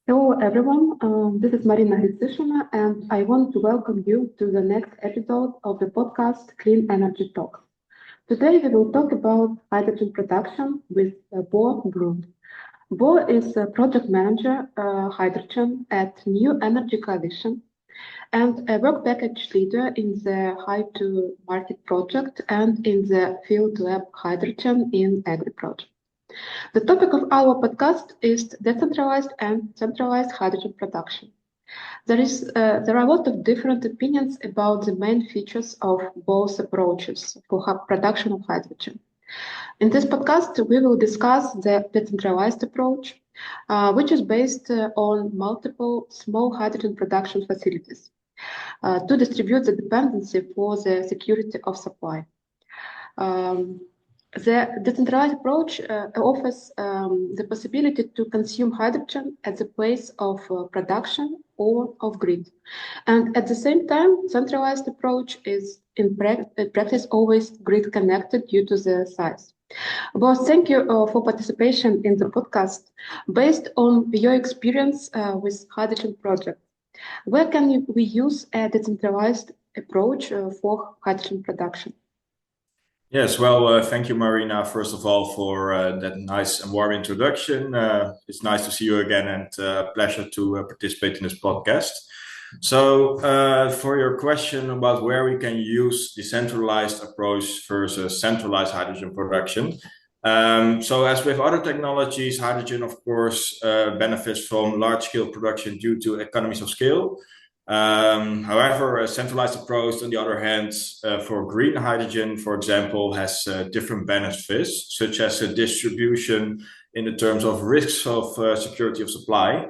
Hello everyone, this is Maryna Hritsyshyna, and I want to welcome you to the next episode of the podcast Clean Energy Talks. Today we will talk about hydrogen production with Beau Broen. Beau is a project manager hydrogen at New Energy Coalition and a work package leader in the High to Market project and in the Field Lab Hydrogen in Agri project. The topic of our podcast is decentralized and centralized hydrogen production. There are a lot of different opinions about the main features of both approaches for production of hydrogen. In this podcast, we will discuss the decentralized approach, which is based on multiple small hydrogen production facilities to distribute the dependency for the security of supply. The decentralized approach offers the possibility to consume hydrogen at the place of production or of grid. And at the same time, centralized approach is in practice always grid connected due to the size. Both, thank you for participation in the podcast. Based on your experience with hydrogen project, where can we use a decentralized approach for hydrogen production? Yes, well, thank you, Maryna, first of all, for that nice and warm introduction. It's nice to see you again and pleasure to participate in this podcast. So, for your question about where we can use decentralized approach versus centralized hydrogen production. So, as with other technologies, hydrogen, of course, benefits from large-scale production due to economies of scale. However, a centralized approach, on the other hand, for green hydrogen, for example, has different benefits, such as a distribution in the terms of risks of security of supply,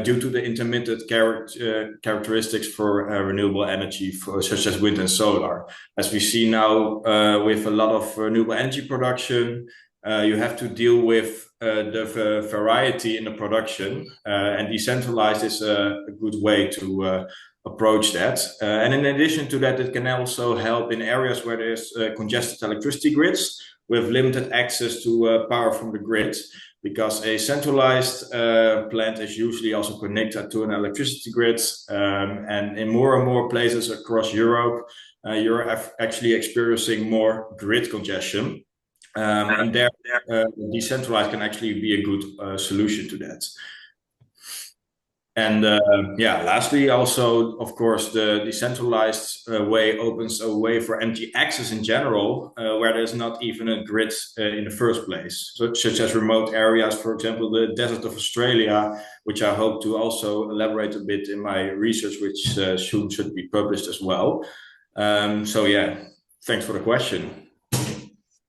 due to the intermittent characteristics for renewable energy, such as wind and solar. As we see now with a lot of renewable energy production, you have to deal with the variety in the production, and decentralized is a good way to approach that. And in addition to that, it can also help in areas where there's congested electricity grids with limited access to power from the grid, because a centralized plant is usually also connected to an electricity grid. And in more and more places across Europe, you're actually experiencing more grid congestion. And there, decentralized can actually be a good solution to that. And lastly, also, of course, the decentralized way opens a way for energy access in general, where there's not even a grid in the first place, such as remote areas, for example, the desert of Australia, which I hope to also elaborate a bit in my research, which soon should be published as well. Thanks for the question.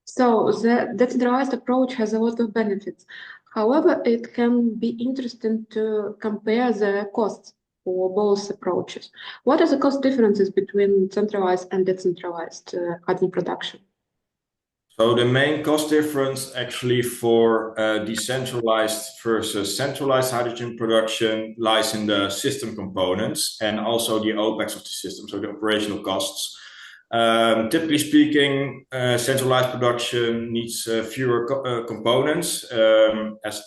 So the decentralized approach has a lot of benefits. However, it can be interesting to compare the costs for both approaches. What are the cost differences between centralized and decentralized hydrogen production? So the main cost difference actually for decentralized versus centralized hydrogen production lies in the system components and also the OpEx of the system, so the operational costs. Typically speaking, centralized production needs fewer components, as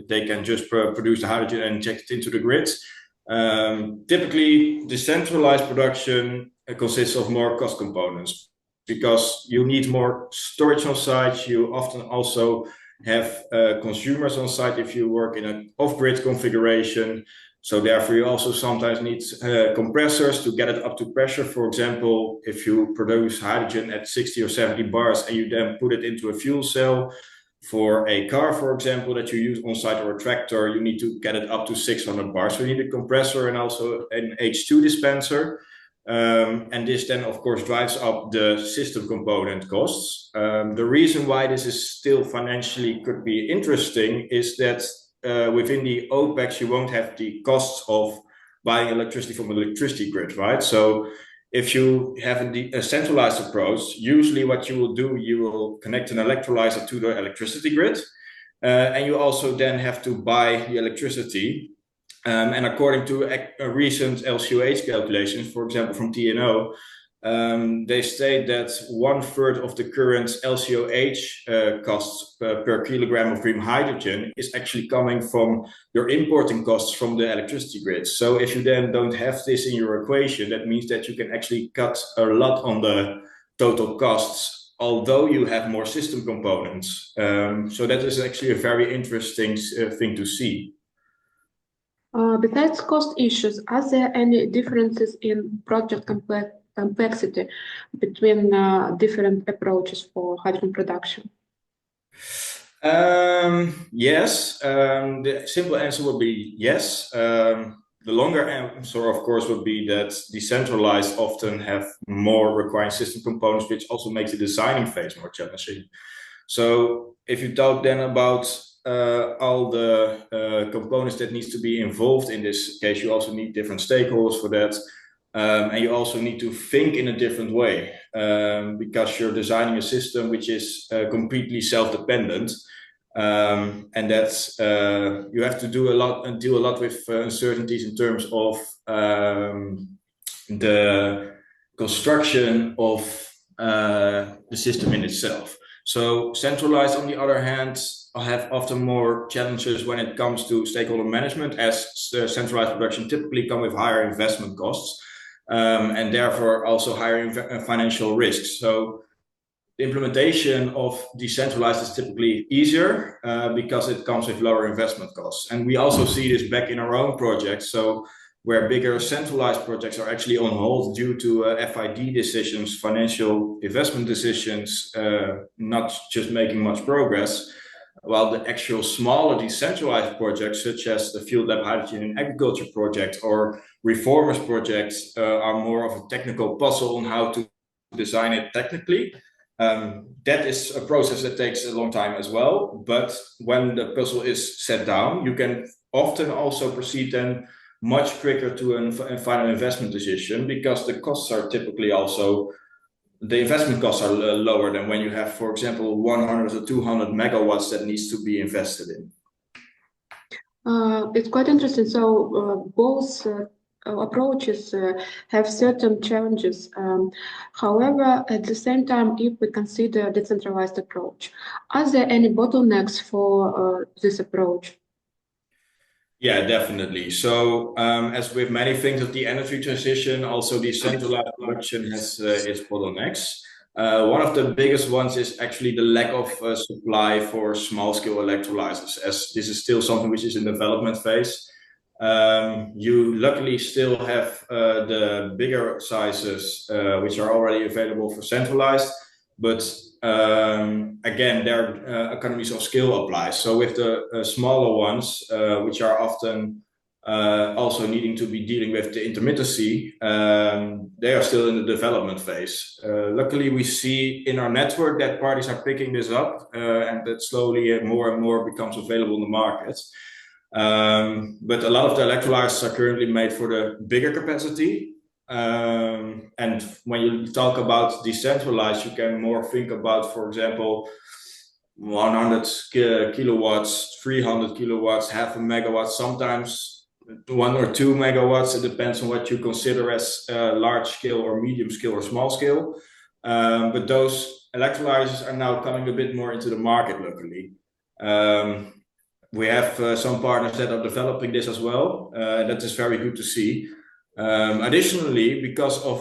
they can just produce the hydrogen and inject it into the grid. Typically, decentralized production consists of more cost components because you need more storage on site. You often also have consumers on site if you work in an off-grid configuration. So therefore, you also sometimes need compressors to get it up to pressure. For example, if you produce hydrogen at 60 or 70 bars and you then put it into a fuel cell for a car, for example, that you use on site, or a tractor, you need to get it up to 600 bars. So you need a compressor and also an H2 dispenser. And this then, of course, drives up the system component costs. The reason why this is still financially could be interesting is that within the OpEx, you won't have the costs of buying electricity from an electricity grid, right? So if you have a centralized approach, usually what you will do, you will connect an electrolyzer to the electricity grid, and you also then have to buy the electricity. And according to a recent LCOH calculations, for example, from TNO, they state that 1/3 of the current LCOH costs per kilogram of green hydrogen is actually coming from your importing costs from the electricity grid. So if you then don't have this in your equation, that means that you can actually cut a lot on the total costs, although you have more system components. So that is actually a very interesting thing to see. Besides cost issues, are there any differences in project complexity between different approaches for hydrogen production? Yes, the simple answer would be yes. The longer answer, of course, would be that decentralized often have more requiring system components, which also makes the designing phase more challenging. So if you talk then about all the components that needs to be involved in this case, you also need different stakeholders for that. And you also need to think in a different way because you're designing a system which is completely self-dependent. And that's you have to do a lot and deal a lot with uncertainties in terms of the construction of the system in itself. So centralized, on the other hand, have often more challenges when it comes to stakeholder management, as centralized production typically come with higher investment costs and therefore also higher financial risks. So the implementation of decentralized is typically easier because it comes with lower investment costs. And we also see this back in our own projects. So where bigger centralized projects are actually on hold due to FID decisions, financial investment decisions, not just making much progress, while the actual smaller decentralized projects, such as the Field Lab Hydrogen in Agriculture project or Reformers projects, are more of a technical puzzle on how to design it technically. That is a process that takes a long time as well. But when the puzzle is set down, you can often also proceed then much quicker to a final investment decision because the costs are typically also, the investment costs are lower than when you have, for example, 100 or 200 megawatts that needs to be invested in. It's quite interesting. So both approaches have certain challenges. However, at the same time, if we consider decentralized approach, are there any bottlenecks for this approach? Yeah, definitely. So as with many things of the energy transition, also decentralized production has its bottlenecks. One of the biggest ones is actually the lack of supply for small-scale electrolyzers, as this is still something which is in development phase. You luckily still have the bigger sizes, which are already available for centralized, but again, their economies of scale apply. So with the smaller ones, which are often also needing to be dealing with the intermittency, they are still in the development phase. Luckily, we see in our network that parties are picking this up and that slowly and more becomes available in the market. But a lot of the electrolyzers are currently made for the bigger capacity. And when you talk about decentralized, you can more think about, for example, 100 kilowatts, 300 kilowatts, half a megawatt, sometimes 1 or 2 megawatts. It depends on what you consider as large scale or medium scale or small scale. But those electrolyzers are now coming a bit more into the market, luckily. We have some partners that are developing this as well. That is very good to see. Additionally, because of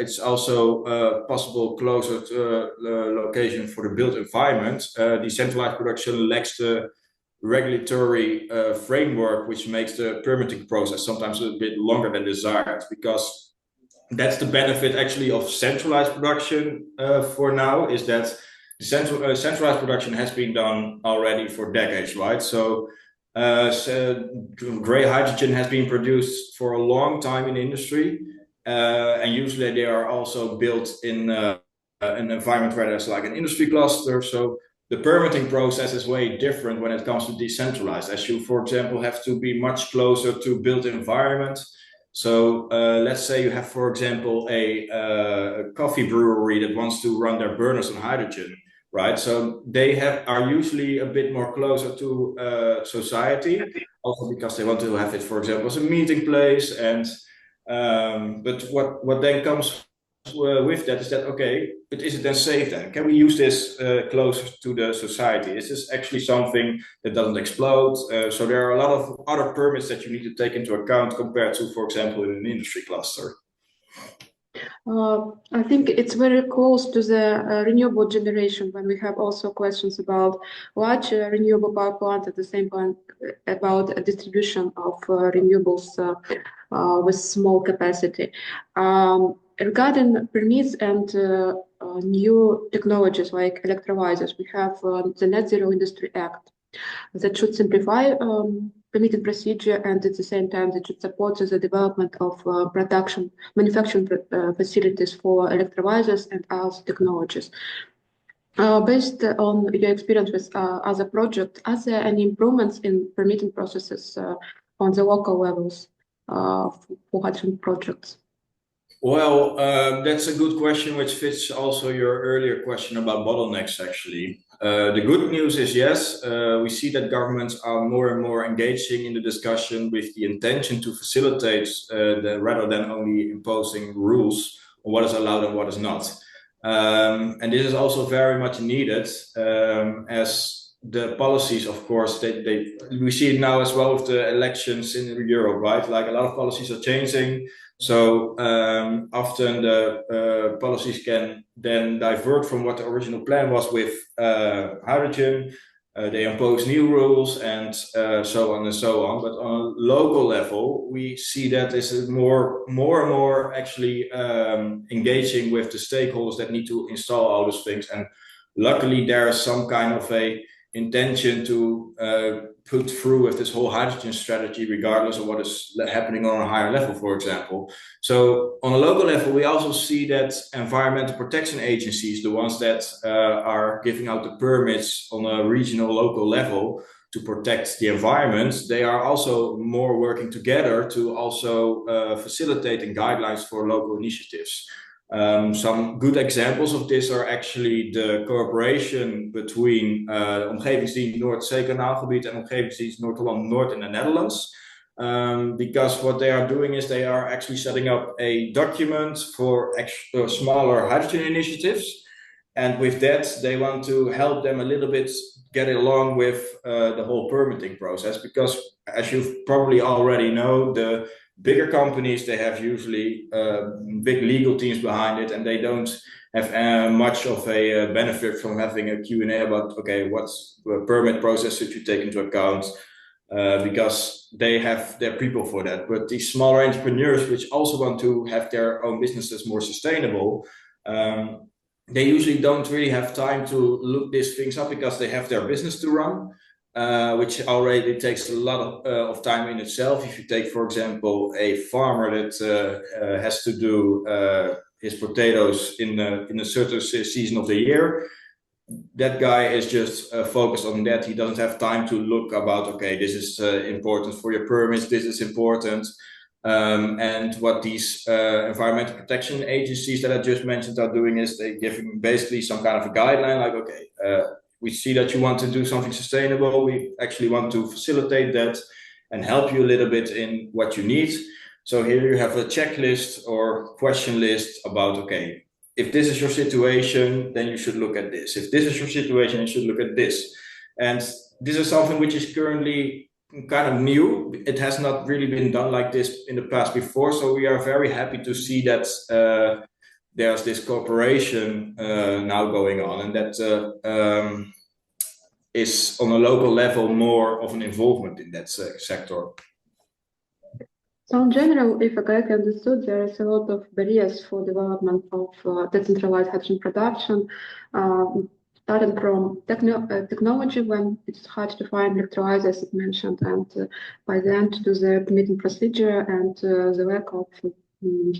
it's also possible closer to location for the built environment, decentralized production lacks the regulatory framework, which makes the permitting process sometimes a bit longer than desired, because that's the benefit actually of centralized production for now, is that centralized production has been done already for decades, right? So gray hydrogen has been produced for a long time in industry, and usually they are also built in an environment where there's like an industry cluster. So the permitting process is way different when it comes to decentralized, as you, for example, have to be much closer to built environment. So let's say you have, for example, a coffee brewery that wants to run their burners on hydrogen. Right, so they are usually a bit more closer to society, also because they want to have it, for example, as a meeting place. And but what then comes with that is that, okay, but is it then safe then? Can we use this closer to the society? Is this actually something that doesn't explode? So there are a lot of other permits that you need to take into account compared to, for example, in an industry cluster. I think it's very close to the renewable generation when we have also questions about large renewable power plant, at the same time about a distribution of renewables with small capacity. Regarding permits and new technologies like electrolyzers, we have the Net Zero Industry Act that should simplify permitting procedure, and at the same time that should support the development of manufacturing facilities for electrolyzers and other technologies. Based on your experience with other projects, are there any improvements in permitting processes on the local levels for hydrogen projects? Well, that's a good question, which fits also your earlier question about bottlenecks, actually. The good news is, yes, we see that governments are more and more engaging in the discussion with the intention to facilitate rather than only imposing rules on what is allowed and what is not. And this is also very much needed as the policies, of course, we see it now as well with the elections in Europe, right? Like a lot of policies are changing. So often the policies can then divert from what the original plan was with hydrogen. They impose new rules and so on and so on. But on a local level, we see that this is more and more actually engaging with the stakeholders that need to install all those things. And luckily, there is some kind of a intention to put through with this whole hydrogen strategy, regardless of what is happening on a higher level, for example. So on a local level, we also see that environmental protection agencies, the ones that are giving out the permits on a regional, local level to protect the environment, they are also more working together to also facilitating guidelines for local initiatives. Some good examples of this are actually the cooperation between Omgevingsdienst Noordzeekanaalgebied and Omgevingsdienst Noord-Holland-Noord in the Netherlands. Because what they are doing is they are actually setting up a document for smaller hydrogen initiatives. And with that, they want to help them a little bit get along with the whole permitting process. Because as you probably already know, the bigger companies, they have usually big legal teams behind it, and they don't have much of a benefit from having a Q&A about, okay, what's the permit process should you take into account, because they have their people for that. But these smaller entrepreneurs, which also want to have their own businesses more sustainable, they usually don't really have time to look these things up because they have their business to run. Which already takes a lot of time in itself. If you take, for example, a farmer that has to do his potatoes in a certain season of the year, that guy is just focused on that. He doesn't have time to look about, okay, this is important for your permits, this is important. And what these environmental protection agencies that I just mentioned are doing is they're giving basically some kind of a guideline, like, okay, we see that you want to do something sustainable. We actually want to facilitate that and help you a little bit in what you need. So here you have a checklist or question list about, okay, if this is your situation, then you should look at this. If this is your situation, you should look at this. And this is something which is currently kind of new. It has not really been done like this in the past before. So we are very happy to see that there's this cooperation now going on, and that is on a local level more of an involvement in that sector. So in general, if I correctly understood, there is a lot of barriers for development of decentralized hydrogen production, starting from technology, when it's hard to find electrolyzers, as you mentioned, and by the end to the permitting procedure and the lack of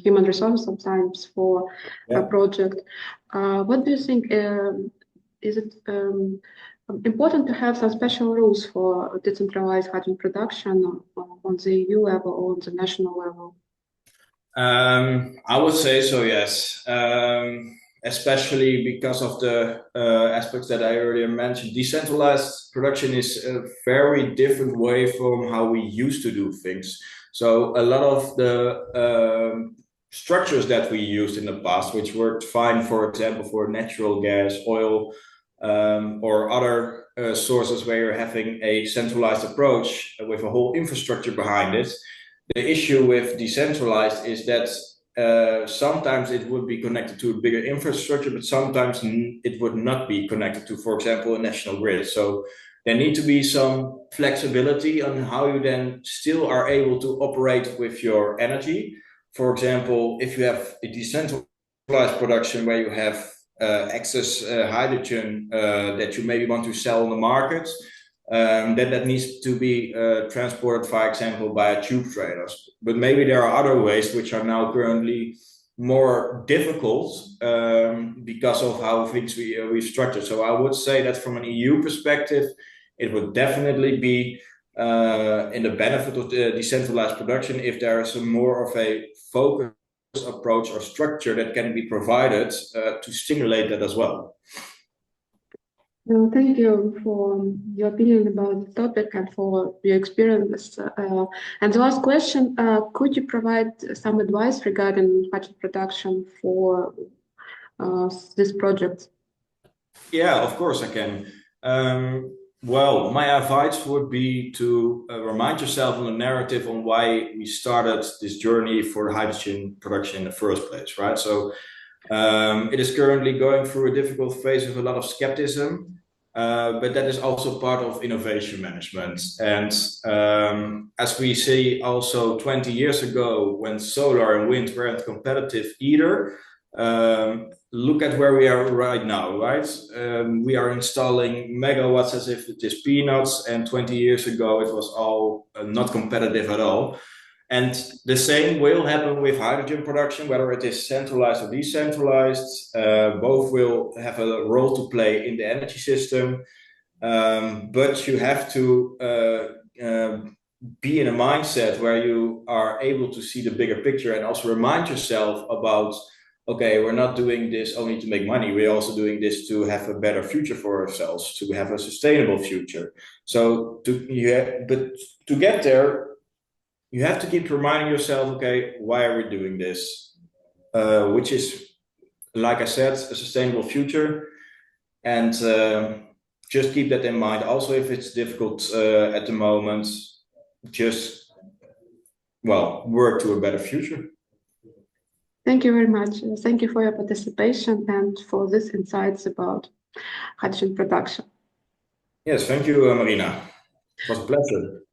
human resources sometimes for a project. What do you think? Is it important to have some special rules for decentralized hydrogen production on the EU level or on the national level? I would say so, yes. Especially because of the aspects that I earlier mentioned. Decentralized production is a very different way from how we used to do things. So a lot of the structures that we used in the past, which worked fine, for example, for natural gas, oil, or other sources where you're having a centralized approach with a whole infrastructure behind it. The issue with decentralized is that sometimes it would be connected to a bigger infrastructure, but sometimes it would not be connected to, for example, a national grid. So there need to be some flexibility on how you then still are able to operate with your energy. For example, if you have a decentralized production where you have excess hydrogen that you maybe want to sell on the market, then that needs to be transported, for example, by tube trailers. But maybe there are other ways which are now currently more difficult because of how things we structured. So I would say that from an EU perspective, it would definitely be in the benefit of the decentralized production if there is more of a focused approach or structure that can be provided to stimulate that as well. Thank you for your opinion about the topic and for your experience. And the last question, could you provide some advice regarding hydrogen production for this project? Yeah, of course I can. Well, my advice would be to remind yourself on the narrative on why we started this journey for hydrogen production in the first place, right? So it is currently going through a difficult phase with a lot of skepticism, but that is also part of innovation management. And as we see also 20 years ago, when solar and wind weren't competitive either, look at where we are right now, right? We are installing megawatts as if it is peanuts, and 20 years ago it was all not competitive at all. And the same will happen with hydrogen production, whether it is centralized or decentralized. Both will have a role to play in the energy system, but you have to be in a mindset where you are able to see the bigger picture and also remind yourself about, okay, we're not doing this only to make money. We're also doing this to have a better future for ourselves, to have a sustainable future. So but to get there, you have to keep reminding yourself, okay, why are we doing this? Which is, like I said, a sustainable future. And just keep that in mind. Also, if it's difficult at the moment, just, well, work to a better future. Thank you very much. Thank you for your participation and for these insights about hydrogen production. Yes, thank you, Maryna. It was a pleasure.